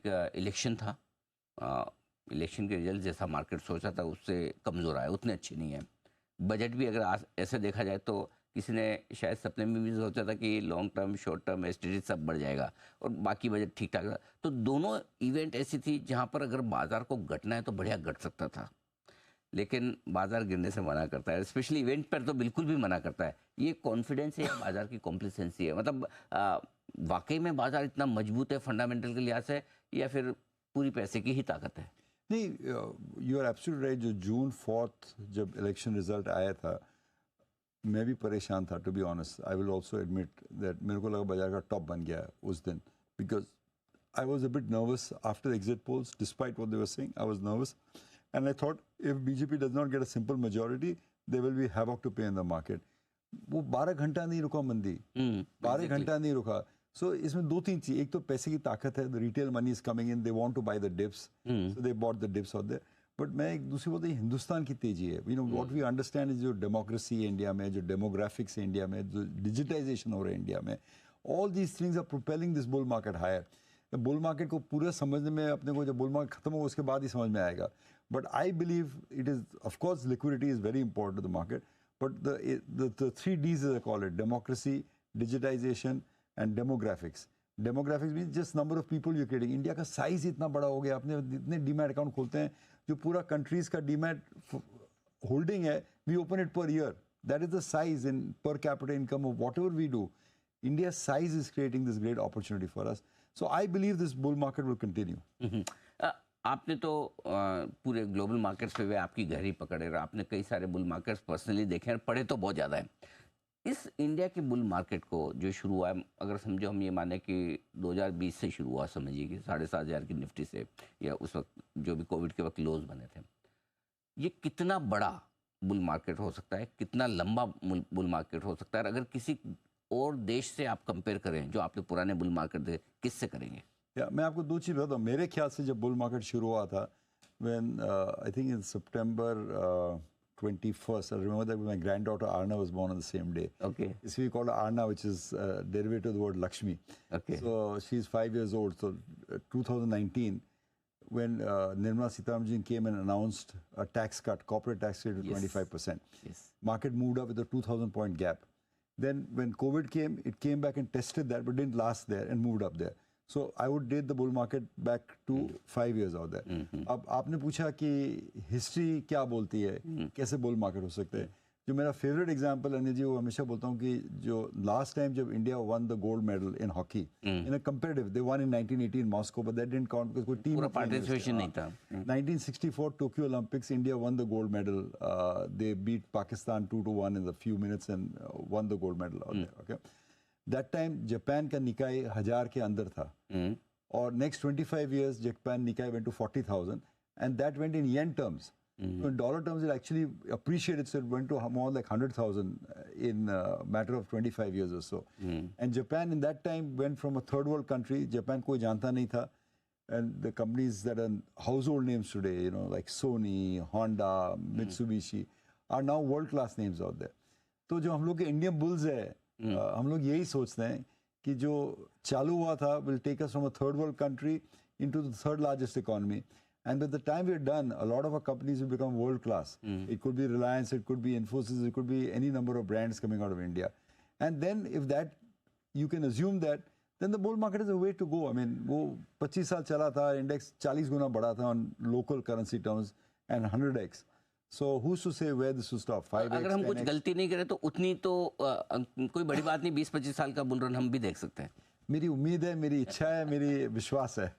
Election था, election के result जैसा मार्केट सोचा था उससे कमज़ोर आया, उतने अच्छे नहीं है। बजट भी अगर ऐसे देखा जाए तो किसी ने शायद सपने में भी सोचा था कि long term short term STD सब बढ़ जाएगा और बाकी बजट ठीक ठाक था। तो दोनों इवेंट ऐसी थी जहां पर अगर बाजार को घटना है तो बढ़िया घट सकता था, लेकिन बाजार गिरने से मना करता है, स्पेशली इवेंट पर तो बिल्कुल भी मना करता है। ये कॉन्फिडेंस है या बाजार की कॉम्प्लिसेंसी है? मतलब वाकई में बाजार इतना मजबूत है फंडामेंटल के लिहाज से, या फिर पूरी पैसे की ही ताकत है? नहीं, यू आर एब्सोल्युटली राइट। जो जून 4 जब इलेक्शन रिजल्ट आया था, मैं भी परेशान था, to be honest. I will also admit that मेरे को लगा बाजार का टॉप बन गया है उस दिन, because I was a bit nervous after exit polls, despite what they were saying, I was nervous and I thought if BJP does not get a simple majority they will be havoc to pay in the market. वो 12 घंटा नहीं रुका मंदी, 12 घंटा नहीं रुका। सो इसमें दो तीन चीज, एक तो पैसे की ताकत है, the retail money is coming in, they want to buy the dips, so they bought the dips out there. But मैं एक दूसरी बोलता हूँ, हिंदुस्तान की तेजी है। You know what we understand is जो डेमोक्रेसी है इंडिया में, जो डेमोग्राफिक्स है इंडिया में, जो डिजिटाइजेशन हो रहा है इंडिया में, all these things are propelling this bull market higher. Bull market को पूरा समझने में अपने को, जब बुल मार्केट खत्म होगा उसके बाद ही समझ में आएगा। But I believe it is, of course liquidity is very important to the market, but the 3 Ds as I call it: democracy, digitization and demographics. Demographics means just number of people you're creating. India का size इतना बड़ा हो गया, आपने इतने demat account खोलते हैं, जो पूरा कंट्रीज का डीमैट होल्डिंग है, we open it per year, that is the size in per capital income of whatever we do. India's size is creating this great opportunity for us. So I believe this bull market will continue. आपने तो पूरे global markets पे आपकी गहरी पकड़ है, आपने कई सारे बुल मार्केट्स पर्सनली देखे हैं, पढ़े तो बहुत ज़्यादा है। इस इंडिया के बुल मार्केट को जो शुरू हुआ है, अगर समझो हम ये माने कि 2020 से शुरू हुआ, समझिए कि 7,500 की निफ्टी से, या उस वक्त जो भी कोविड के वक्त लोज बने थे, ये कितना बड़ा बुल मार्केट हो सकता है, कितना लंबा बुल मार्केट हो सकता है? अगर किसी और देश से आप कंपेयर करें जो आपने पुराने बुल मार्केट थे, किससे करेंगे? मैं आपको दो चीज़ बताता हूँ। मेरे ख्याल से जब बुल मार्केट शुरू हुआ था, when I think in September 21st, I remember that my granddaughter Arna was born on the same day. Okay. So we call her Arna, which is derivative of the word Lakshmi. Okay. So she's 5 years old. So 2019, when Nirmala Sitharaman came and announced a tax cut, corporate tax rate of 25%. Yes. Market moved up with a 2,000-point gap. Then when COVID came, it came back and tested that, but didn't last there and moved up there. So I would date the bull market back to 5 years out there. अब आपने पूछा कि history क्या बोलती है, कैसे bull market हो सकते हैं। जो मेरा फेवरेट एग्जांपल अनिल जी, वो हमेशा बोलता हूँ कि जो लास्ट टाइम जब India won the gold medal in hockey in a competitive, they won in 1980 in Moscow, but that didn't count because कोई टीम पूरा पार्टिसिपेशन नहीं था। 1964 Tokyo Olympics, India won the gold medal, they beat Pakistan 2-1 in the few minutes and won the gold medal out there. Okay, that time Japan का निकाय 1000 के अंदर था, और नेक्स्ट 25 years जापान निकाय went to 40,000, and that went in yen terms. So in dollar terms, it actually appreciated, so it went to more like 100,000 in a matter of 25 years or so. And Japan in that time went from a third world country, Japan कोई जानता नहीं था, and the companies that are household names today, you know, like Sony, Honda, Mitsubishi, are now world class names out there. तो जो हम लोग के Indian bulls है, हम लोग यही सोचते हैं कि जो चालू हुआ था will take us from a third world country into the third largest economy, and by the time we're done, a lot of our companies will become world class. It could be Reliance, it could be Infosys, it could be any number of brands coming out of India. And then if that, you can assume that, then the bull market is a way to go. I mean, वो 25 साल चला था, index 40 गुना बढ़ा था on local currency terms and 100x. So who's to say where this will stop? 5x, अगर हम 10x? कुछ गलती नहीं करें तो उतनी तो कोई बड़ी बात नहीं, 20-25 साल का बुल रन हम भी देख सकते हैं। मेरी उम्मीद है, मेरी इच्छा है, मेरी विश्वास है।